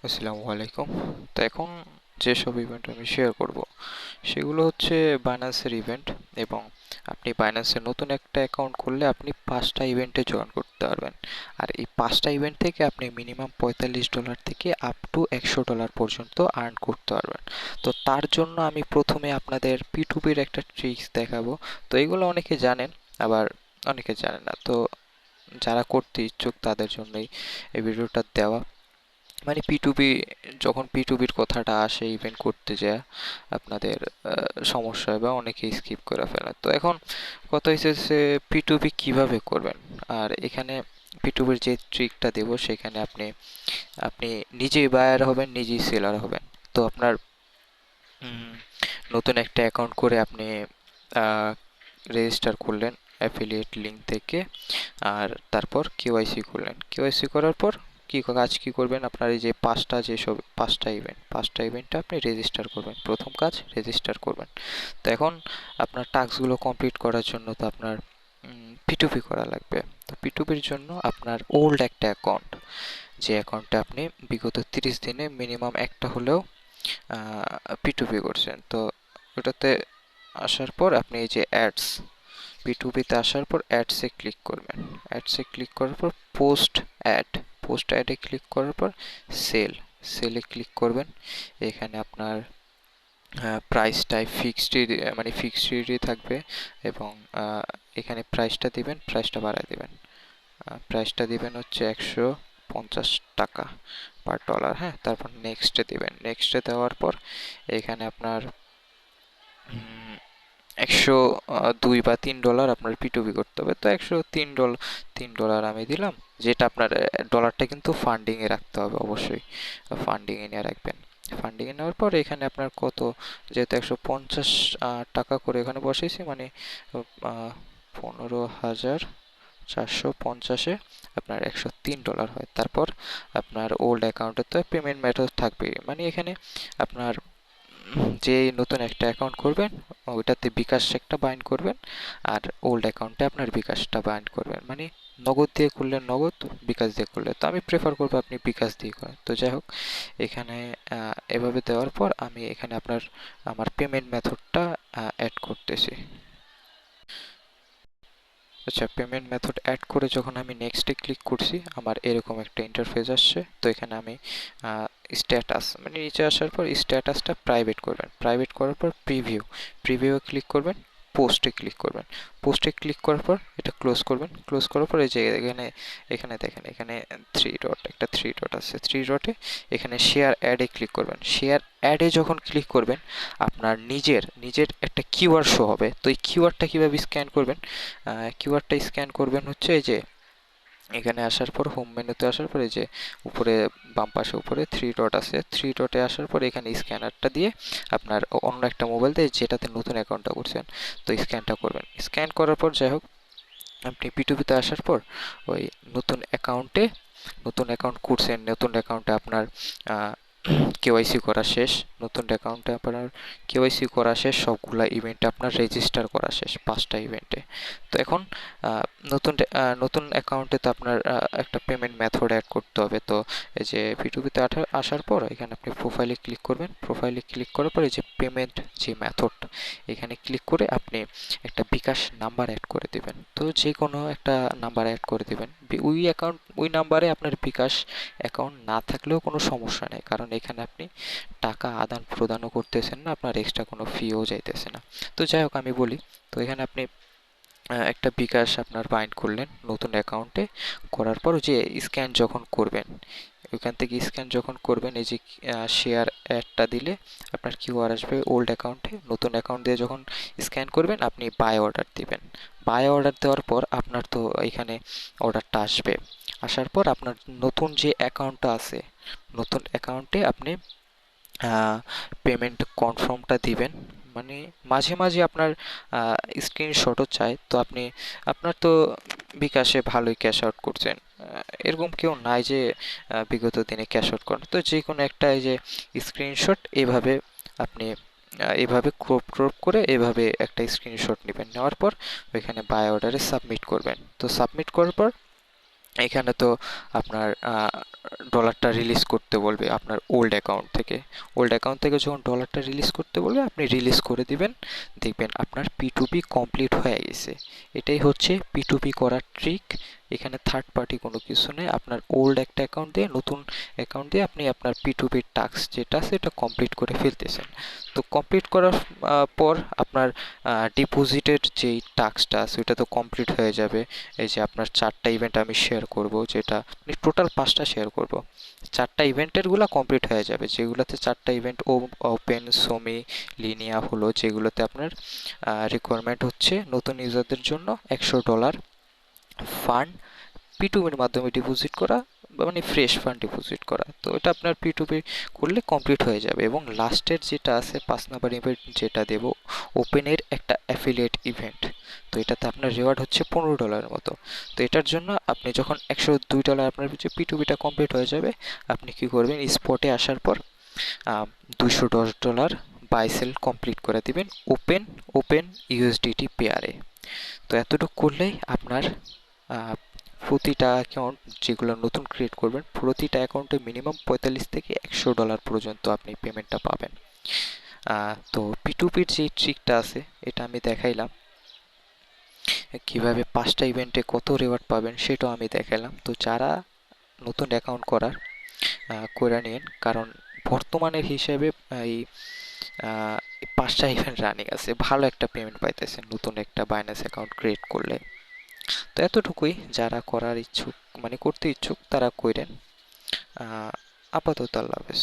আসসালামু আলাইকুম। তো এখন যেসব ইভেন্ট আমি শেয়ার করব সেগুলো হচ্ছে বাইন্যান্সের ইভেন্ট, এবং আপনি বাইন্যান্সের নতুন একটা অ্যাকাউন্ট খুললে আপনি 5টা ইভেন্টে জয়েন করতে পারবেন। আর এই 5টা ইভেন্ট থেকে আপনি মিনিমাম $45 থেকে আপ টু $100 পর্যন্ত আর্ন করতে পারবেন। তো তার জন্য আমি প্রথমে আপনাদের P2P-র একটা ট্রিক্স দেখাবো। তো এগুলো অনেকে জানেন, আবার অনেকে জানেন না। তো যারা করতে ইচ্ছুক তাদের জন্যই এই ভিডিওটা দেওয়া। মানে P2P, যখন P2P-র কথাটা আসে ইভেন্ট করতে যায় আপনাদের সমস্যা হয় বা অনেকেই স্কিপ করে ফেলে। তো এখন কথা হচ্ছে যে P2P কিভাবে করবেন। আর এখানে P2P-র যে ট্রিকটা দেব সেখানে আপনি আপনি নিজেই বায়ার হবেন, নিজেই সেলার হবেন। তো আপনার উম, নতুন একটা অ্যাকাউন্ট করে আপনি রেজিস্টার করলেন অ্যাফিলিয়েট লিঙ্ক থেকে, আর তারপর কেওয়াইসি করলেন। কেওয়াইসি করার পর কি করবেন, আপনার এই যে পাঁচটা ইভেন্টটা আপনি রেজিস্টার করবেন। প্রথম কাজ রেজিস্টার করবেন। তো এখন আপনার টাস্কগুলো কমপ্লিট করার জন্য তো আপনার P2P করা লাগবে। তো P2P-র জন্য আপনার ওল্ড একটা অ্যাকাউন্ট, যে অ্যাকাউন্টে আপনি বিগত 30 দিনে মিনিমাম একটা হলেও P2P করছেন, তো ওটাতে আসার পর আপনি এই যে P2P-তে আসার পর অ্যাডসে ক্লিক করবেন। অ্যাডসে ক্লিক করার পর পোস্ট অ্যাডে ক্লিক করার পর সেলে ক্লিক করবেন। এখানে আপনার প্রাইসটাই ফিক্সডই থাকবে, এবং এখানে প্রাইসটা দিবেন, প্রাইসটা বাড়ায় দিবেন। প্রাইসটা দিবেন হচ্ছে $150 পার ডলার। হ্যাঁ, তারপর নেক্সটে দিবেন। নেক্সটে দেওয়ার পর এখানে আপনার 102 বা $3 আপনার P2P করতে হবে। তো $103 আমি দিলাম। যেটা আপনার ডলারটা কিন্তু ফান্ডিং এ রাখতে হবে অবশ্যই, ফান্ডিং এ নিয়ে রাখবেন। ফান্ডিং এ নেওয়ার পর এখানে আপনার কত, যেহেতু 150 টাকা করে এখানে বসেছি, মানে 15,450-এ আপনার $103 হয়। তারপর আপনার ওল্ড অ্যাকাউন্টে তো পেমেন্ট মেথড থাকবেই, মানে এখানে আপনার যে নতুন একটা অ্যাকাউন্ট করবেন ওইটাতে বিকাশ একটা বাইন্ড করবেন, আর ওল্ড অ্যাকাউন্টে আপনার বিকাশটা বাইন্ড করবেন। মানে নগদ দিয়ে করলে নগদ, বিকাশ দিয়ে করলে, তো আমি প্রেফার করবো আপনি বিকাশ দিয়ে করেন। তো যাই হোক, এখানে এভাবে দেওয়ার পর আমি এখানে আমার পেমেন্ট মেথডটা অ্যাড করতেছি। আচ্ছা, পেমেন্ট মেথড অ্যাড করে যখন আমি নেক্সটে ক্লিক করছি আমার এরকম একটা ইন্টারফেস আসছে। তো এখানে আমি স্ট্যাটাস, মানে নিচে আসার পর স্ট্যাটাসটা প্রাইভেট করবেন। প্রাইভেট করার পর প্রিভিউ ক্লিক করবেন। পোস্টে ক্লিক করবেন। পোস্টে ক্লিক করার পর এটা ক্লোজ করবেন। ক্লোজ করার পর এই যে এখানে এখানে দেখেন, এখানে থ্রি ডট আছে। থ্রি ডটে এখানে শেয়ার অ্যাডে ক্লিক করবেন। শেয়ার অ্যাডে যখন ক্লিক করবেন আপনার নিজের একটা কিউআর শো হবে। তো এই কিউআরটা কীভাবে স্ক্যান করবেন, কিউআরটা স্ক্যান করবেন হচ্ছে এই যে এখানে আসার পর হোম মেনুতে আসার পরে যে উপরে বাম পাশে উপরে থ্রি ডট আছে, থ্রি ডটে আসার পর এখানে স্ক্যানারটা দিয়ে আপনার অন্য একটা মোবাইল দিয়ে যেটাতে নতুন অ্যাকাউন্টটা করছেন তো স্ক্যানটা করবেন। স্ক্যান করার পর যাই হোক, আপনি P2P-তে আসার পর ওই নতুন অ্যাকাউন্ট করছেন, নতুন অ্যাকাউন্টে আপনার কেওয়াইসি করা শেষ, নতুন অ্যাকাউন্টে আপনার কেওয়াইসি করা শেষ, সবগুলা ইভেন্টে আপনার রেজিস্টার করা শেষ 5টা ইভেন্টে। তো এখন নতুন অ্যাকাউন্টে তো আপনার একটা পেমেন্ট মেথড অ্যাড করতে হবে। তো এই যে P2P-তে আসার পর এখানে আপনি প্রোফাইলে ক্লিক করবেন। প্রোফাইলে ক্লিক করার পর এই যে পেমেন্ট যে মেথড, এখানে ক্লিক করে আপনি একটা বিকাশ নাম্বার অ্যাড করে দিবেন। তো যে কোনো একটা নাম্বার অ্যাড করে দিবেন। ওই নাম্বারে আপনার বিকাশ অ্যাকাউন্ট না থাকলেও কোনো সমস্যা নেই, কারণ এখানে আপনি টাকা আদান প্রদানও করতেছেন না, আপনার এক্সট্রা কোনো ফিও যাইতেছে না। তো যাই হোক, আমি বলি, তো এখানে আপনি একটা বিকাশ আপনার বাইন্ড করলেন নতুন অ্যাকাউন্টে। করার পর যে স্ক্যান যখন করবেন, ওইখান থেকে স্ক্যান যখন করবেন এই যে শেয়ার অ্যাডটা দিলে আপনার কিউআর আসবে ওল্ড অ্যাকাউন্টে। নতুন অ্যাকাউন্ট দিয়ে যখন স্ক্যান করবেন আপনি বাই অর্ডার দিবেন। বাই অর্ডার দেওয়ার পর আপনার তো এখানে অর্ডারটা আসবে। আসার পর আপনার নতুন যে অ্যাকাউন্টটা আছে, নতুন অ্যাকাউন্টে আপনি পেমেন্ট কনফার্মটা দিবেন। মানে মাঝে মাঝে আপনার স্ক্রিনশটও চায়, তো আপনার তো বিকাশে ভালোই ক্যাশ আউট করছেন, এরকম কেউ নাই যে বিগত দিনে ক্যাশ আউট করেন। তো যে কোনো একটা এই যে স্ক্রিনশট আপনি এভাবে ক্রপ করে এভাবে একটা স্ক্রিনশট নেবেন। নেওয়ার পর ওইখানে বাই অর্ডারে সাবমিট করবেন। তো সাবমিট করার পর এখানে তো আপনার ডলারটা রিলিজ করতে বলবে আপনার ওল্ড অ্যাকাউন্ট থেকে। ওল্ড অ্যাকাউন্ট থেকে যখন ডলারটা রিলিজ করতে বলবে আপনি রিলিজ করে দিবেন, দেখবেন আপনার P2P কমপ্লিট হয়ে গেছে। এটাই হচ্ছে P2P করার ট্রিক। এখানে থার্ড পার্টি কোনো কিছু নেই, আপনার ওল্ড একটা অ্যাকাউন্ট দিয়ে নতুন অ্যাকাউন্ট দিয়ে আপনি আপনার P2P টাস্ক যেটা আছে এটা কমপ্লিট করে ফেলতেছেন। তো কমপ্লিট করার পর আপনার ডিপোজিটের যেই টাস্কটা আছে ওটা তো কমপ্লিট হয়ে যাবে। এই যে আপনার 4টা ইভেন্ট আমি শেয়ার করব, যেটা টোটাল 5টা শেয়ার করব। 4টা ইভেন্টের গুলা কমপ্লিট হয়ে যাবে, যেগুলোতে 4টা ইভেন্ট ওপেন সোমি লিনিয়া হলো, যেগুলোতে আপনার রিকোয়ারমেন্ট হচ্ছে নতুন ইউজারদের জন্য $100 ফান্ড P2P এর মাধ্যমে ডিপোজিট করা, মানে ফ্রেশ ফান্ড ডিপোজিট করা। তো এটা আপনার P2P করলে কমপ্লিট হয়ে যাবে। এবং লাস্টের যেটা আছে 5 নাম্বার ইভেন্ট যেটা দেব, ওপেনের একটা অ্যাফিলিয়েট ইভেন্ট। তো এটাতে আপনার রিওয়ার্ড হচ্ছে $15 মতো। তো এটার জন্য আপনি যখন $102 আপনার যে P2Pটা কমপ্লিট হয়ে যাবে, আপনি কি করবেন, স্পটে আসার পর $210 বাই সেল কমপ্লিট করে দিবেন ওপেন ইউএসডিটি পেয়ারে। তো এতটুকু করলেই আপনার প্রতিটা অ্যাকাউন্ট যেগুলো নতুন ক্রিয়েট করবেন, প্রতিটা অ্যাকাউন্টে মিনিমাম $45 থেকে $100 পর্যন্ত আপনি পেমেন্টটা পাবেন। তো P2Pর যে ট্রিকটা আছে এটা আমি দেখাইলাম, কিভাবে 5টা ইভেন্টে কত রিওয়ার্ড পাবেন সেটাও আমি দেখাইলাম। তো যারা নতুন অ্যাকাউন্ট করে নিন, কারণ বর্তমানের হিসেবে এই 5টা ইভেন্ট রানিং আছে, ভালো একটা পেমেন্ট পাইতেছেন নতুন একটা বাইন্যান্স অ্যাকাউন্ট ক্রিয়েট করলে। তো এতটুকুই, যারা করার ইচ্ছুক মানে করতে ইচ্ছুক তারা কইরেন। আপাতত আল্লাহ হাফেজ।